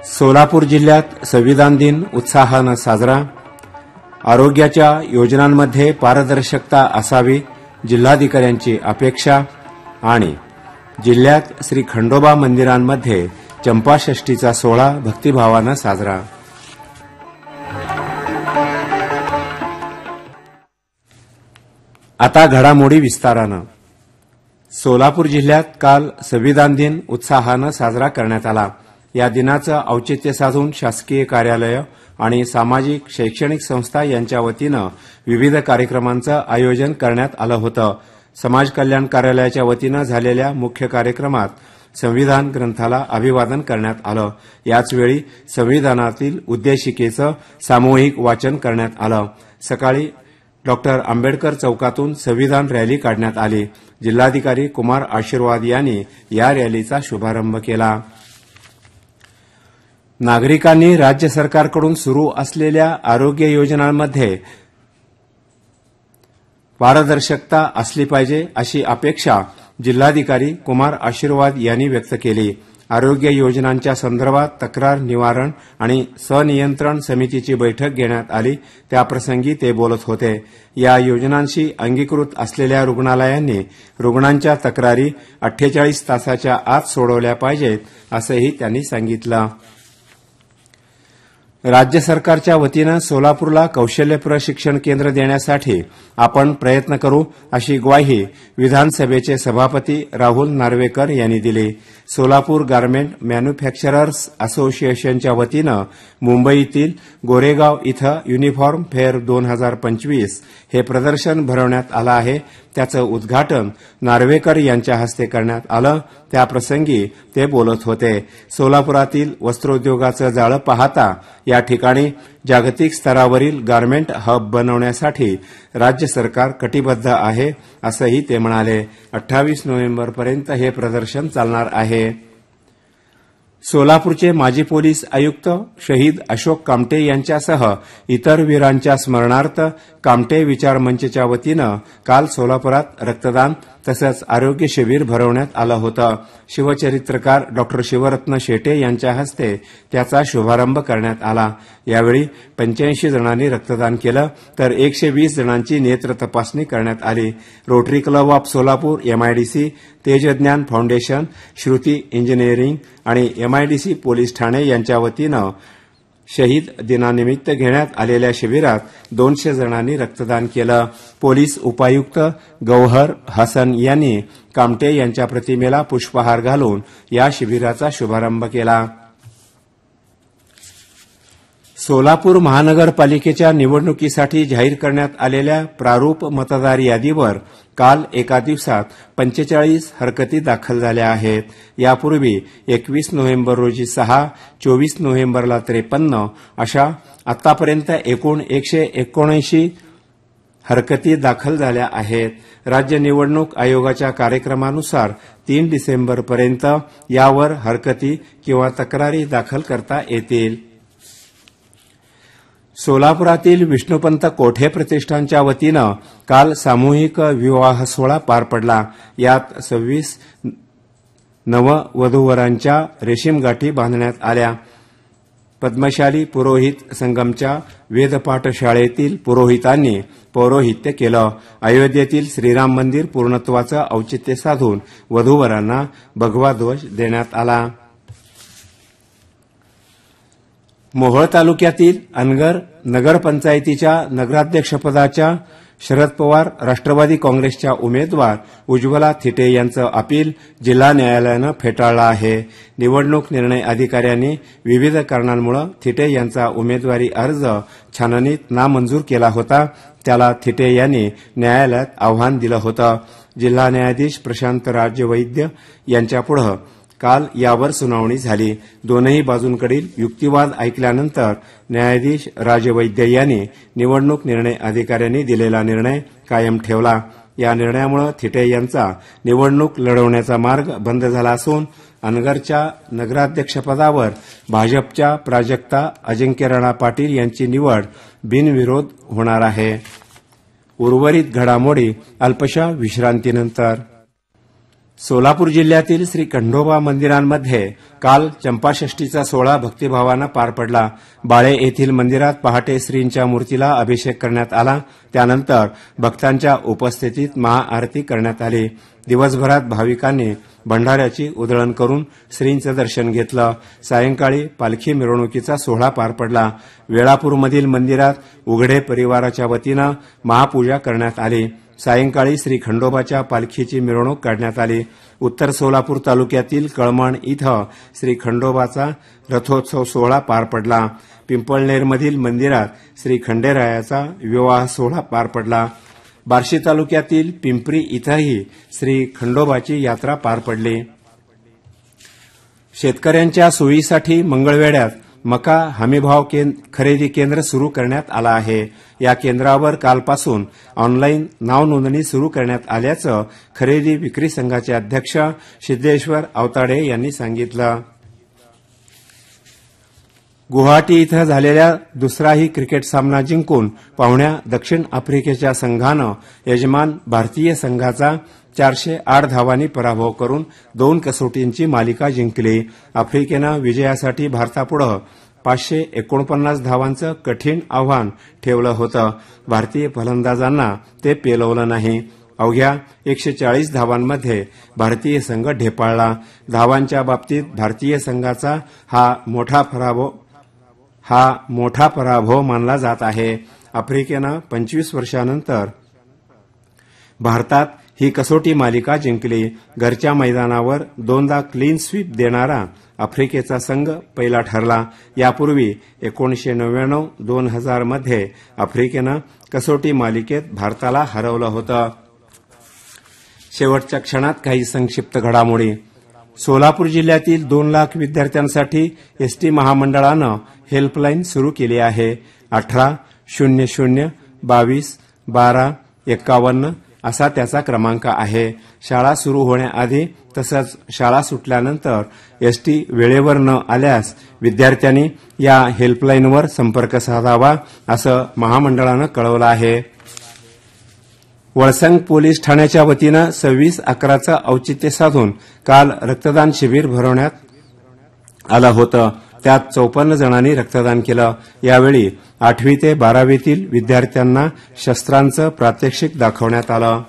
सोलापूर जिल्ह्यात संविधान दिन उत्साहानं साजरा. आरोग्याच्या योजनांमध्ये पारदर्शकता असावी, जिल्हाधिकाऱ्यांची अपेक्षा. आणि जिल्ह्यात श्री खंडोबा मंदिरांमध्ये चंपाषष्ठीचा सोहळा भक्तिभावानं साजरा. आता घडामोडी विस्तारानं. सोलापूर जिल्ह्यात काल संविधान दिन उत्साहानं साजरा करण्यात आला. या दिनाचं औचित्य साधून शासकीय कार्यालय आणि सामाजिक शैक्षणिक संस्था यांच्या वतीनं विविध कार्यक्रमांचं आयोजन करण्यात आलं होतं. समाज कल्याण कार्यालयाच्या वतीनं झालेल्या मुख्य कार्यक्रमात संविधान ग्रंथाला अभिवादन करण्यात आलं. याचवेळी संविधानातील उद्देशिकेचं सामूहिक वाचन करण्यात आलं. सकाळी डॉक्टर आंबेडकर चौकातून संविधान रॅली काढण्यात आली. जिल्हाधिकारी कुमार आशीर्वाद यांनी या रॅलीचा शुभारंभ केला. नागरिकांनी राज्य सरकारकडून सुरू असलेल्या आरोग्य योजनांमध्ये पारदर्शकता असली पाहिजे अशी अपेक्षा जिल्हाधिकारी कुमार आशीर्वाद यांनी व्यक्त केली. आरोग्य योजनांच्या संदर्भात तक्रार निवारण आणि सनियंत्रण समितीची बैठक घेण्यात आली. त्याप्रसंगी ते बोलत होते. या योजनांशी अंगीकृत असलेल्या रुग्णालयांनी रुग्णांच्या तक्रारी 48 तासाच्या आत सोडवल्या पाहिजेत असंही त्यांनी सांगितलं. राज्य सरकारच्या वतीनं सोलापूरला कौशल्य प्रशिक्षण केंद्र देण्यासाठी आपण प्रयत्न करू अशी ग्वाही विधानसभेचे सभापती राहुल नार्वेकर यांनी दिली. सोलापूर गारमेंट मॅन्युफॅक्चरर्स असोसिएशनच्या वतीनं मुंबईतील गोरेगाव इथं युनिफॉर्म फेअर 2025 हे प्रदर्शन भरवण्यात आलं आहे. त्याचं उद्घाटन नार्वेकर यांच्या हस्ते करण्यात आलं. त्याप्रसंगी ते बोलत होते. सोलापुरातील वस्त्रोद्योगाचं जाळं पाहता या ठिकाणी जागतिक स्तरावरील गारमेंट हब बनवण्यासाठी राज्य सरकार कटिबद्ध आहे असंही ते म्हणाले. 28 नोव्हेंबरपर्यंत हे प्रदर्शन चालणार आहे. सोलापूरचे माजी पोलीस आयुक्त शहीद अशोक कामटे यांच्यासह इतर वीरांच्या स्मरणार्थ कामटे विचार मंचच्या वतीनं काल सोलापुरात रक्तदान तसंच आरोग्य शिबिर भरवण्यात आलं होतं. शिवचरित्रकार डॉक्टर शिवरत्न शेटे यांच्या हस्ते त्याचा शुभारंभ करण्यात आला. यावेळी 85 जणांनी रक्तदान केलं तर 120 जणांची नेत्र तपासणी करण्यात आली. Rotary club of Solapur, MIDC, Tejgyan foundation, Shruti engineering आणि एमआयडीसी पोलीस ठाणे यांच्या वतीनं शहीद दिनानिमित्त घेण्यात आलेल्या शिबिरात 200 जणांनी रक्तदान केलं. पोलीस उपायुक्त गौहर हसन यांनी कामटे यांच्या प्रतिमेला पुष्पहार घालून या शिबिराचा शुभारंभ केला. सोलापूर महानगरपालिकेच्या निवडणुकीसाठी जाहीर करण्यात आलेल्या प्रारूप मतदार यादीवर काल एका दिवसात 45 हरकती दाखल झाल्या आहेत. यापूर्वी 21 नोव्हेंबर रोजी 6, 24 नोव्हेंबरला 53 अशा आतापर्यंत एकूण 179 हरकती दाखल झाल्या आहेत. राज्य निवडणूक आयोगाच्या कार्यक्रमानुसार 3 डिसेंबरपर्यंत यावर हरकती किंवा तक्रारी दाखल करता येतील. सोलापुरातील विष्णुपंत कोठे प्रतिष्ठानच्या वतीनं काल सामूहिक विवाह सोहळा पार पडला. यात 26 नववधूवरांच्या रेशीम गाठी बांधण्यात आल्या. पद्मशाली पुरोहित संगमच्या वेदपाठ शाळेतील पुरोहितांनी पौरोहित्य केलं. अयोध्येतील श्रीराम मंदिर पूर्णत्वाचं औचित्य साधून वधूवरांना भगवा ध्वज देण्यात आला. मोहोळ तालुक्यातील अनगर नगरपंचायतीच्या नगराध्यक्षपदाच्या शरद पवार राष्ट्रवादी काँग्रेसच्या उमेदवार उज्ज्वला थिटे यांचं अपील जिल्हा न्यायालयानं फेटाळलं आहे. निवडणूक निर्णय अधिकाऱ्यांनी विविध कारणांमुळे थिटे यांचा उमेदवारी अर्ज छाननीत नामंजूर केला होता. त्याला थिटे यांनी न्यायालयात आव्हान दिलं होतं. जिल्हा न्यायाधीश प्रशांत राज वैद्य यांच्यापुढे काल यावर सुनावणी झाली. दोनही बाजूंकडील युक्तिवाद ऐकल्यानंतर न्यायाधीश राजवैद्य यांनी निवडणूक निर्णय अधिकाऱ्यांनी दिलेला निर्णय कायम ठेवला. या निर्णयामुळे थिटे यांचा निवडणूक लढवण्याचा मार्ग बंद झाला असून अनगरच्या नगराध्यक्षपदावर भाजपच्या प्राजक्ता अजिंक्य राणा पाटील यांची निवड बिनविरोध होणार आहे. उर्वरित घडामोडी अल्पशा विश्रांतीनंतर. सोलापूर जिल्ह्यातील श्री खंडोबा मंदिरांमध्ये काल चंपाषष्ठीचा सोहळा भक्तिभावानं पार पडला. बाळे येथील मंदिरात पहाटे श्रींच्या मूर्तीला अभिषेक करण्यात आला. त्यानंतर भक्तांच्या उपस्थितीत महाआरती करण्यात आली. दिवसभरात भाविकांनी भंडाऱ्याची उधळण करून श्रींचं दर्शन घेतलं. सायंकाळी पालखी मिरवणुकीचा सोहळा पार पडला. वेळापूरमधील मंदिरात उघडे परिवाराच्या वतीनं महापूजा करण्यात आली. सायंकाळी श्री खंडोबाच्या पालखीची मिरवणूक काढण्यात आली. उत्तर सोलापूर तालुक्यातील कळमण इथं श्री खंडोबाचा रथोत्सव सोहळा पार पडला. पिंपळनेरमधील मंदिरात श्री खंडेरायाचा विवाह सोहळा पार पडला. बार्शी तालुक्यातील पिंपरी इथंही श्री खंडोबाची यात्रा पार पडली. शेतकऱ्यांच्या सोयीसाठी मंगळवेढ्यात मका हमीभाव खरेदी केंद्र सुरू करण्यात आलं आहे. या केंद्रावर कालपासून ऑनलाईन नाव नोंदणी सुरू करण्यात आल्याचं खरेदी विक्री संघाचे अध्यक्ष सिद्धेश्वर अवताडे यांनी सांगितलं. गुवाहाटी इथं झालेला दुसराही क्रिकेट सामना जिंकून पाहुण्या दक्षिण आफ्रिकेच्या संघानं यजमान भारतीय संघाचा 408 धावांनी पराभव करून 2 कसोटींची मालिका जिंकली. आफ्रिकेनं विजयासाठी भारतापुढं 549 धावांचं कठीण आव्हान ठेवलं होतं. भारतीय फलंदाजांना ते पेलवलं नाही. अवघ्या 140 धावांमध्ये भारतीय संघ ढेपाळला. धावांच्या बाबतीत भारतीय संघाचा हा मोठा पराभव मानला जात आहे. आफ्रिकेनं 25 वर्षांनंतर भारतात ही कसोटी मालिका जिंकली. घरच्या मैदानावर 2दा क्लीन स्वीप देणारा आफ्रिकेचा संघ पहिला ठरला. यापूर्वी 1999-2000 मध्ये आफ्रिकेनं कसोटी मालिकेत भारताला हरवलं होतं. शेवटच्या क्षणात काही संक्षिप्त घडामोडी. सोलापूर जिल्ह्यातील 2 लाख विद्यार्थ्यांसाठी एसटी महामंडळानं हेल्पलाईन सुरू केली आहे. 1800221251 असा त्याचा क्रमांक आहे. शाळा सुरू होण्याआधी तसंच शाळा सुटल्यानंतर एसटी वेळेवर न आल्यास विद्यार्थ्यांनी या हेल्पलाईनवर संपर्क साधावा असं महामंडळानं कळवलं आहे. वळसंग पोलीस ठाण्याच्या वतीनं 26/11चं औचित्य साधून काल रक्तदान शिबिर भरवण्यात आलं होतं. त्यात 54 जणांनी रक्तदान केलं. यावेळी 8वी ते 12वीतील विद्यार्थ्यांना शस्त्रांचं प्रात्यक्षिक दाखवण्यात आलं.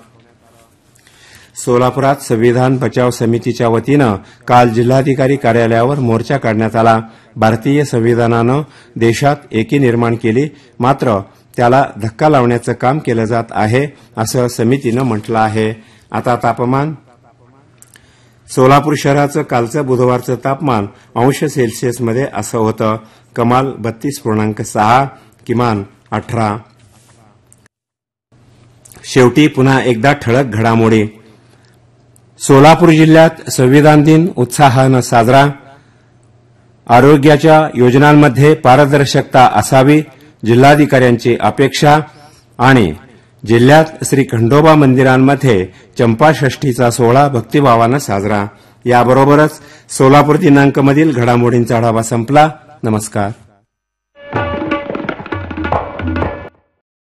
सोलापुरात संविधान बचाव समितीच्या वतीनं काल जिल्हाधिकारी कार्यालयावर मोर्चा काढण्यात आला. भारतीय संविधानानं देशात एकी निर्माण केली, मात्र त्याला धक्का लावण्याचं काम केलं जात आहे असं समितीनं म्हटलं आहे. आता तापमान. सोलापूर शहराचं कालचं बुधवारचं तापमान °C असं होतं. कमाल 32.6, किमान 18. शेवटी पुन्हा एकदा ठळक घडामोडी. सोलापूर जिल्ह्यात संविधान दिन उत्साहानं साजरा. आरोग्याच्या योजनांमध्ये पारदर्शकता असावी, जिल्हाधिकाऱ्यांची अपेक्षा. आणि जिल्ह्यात श्री खंडोबा मंदिरांमध्ये चंपाषष्ठीचा सोहळा भक्तिभावानं साजरा. याबरोबरच सोलापूर दिनांकमधील घडामोडींचा आढावा संपला. नमस्कार.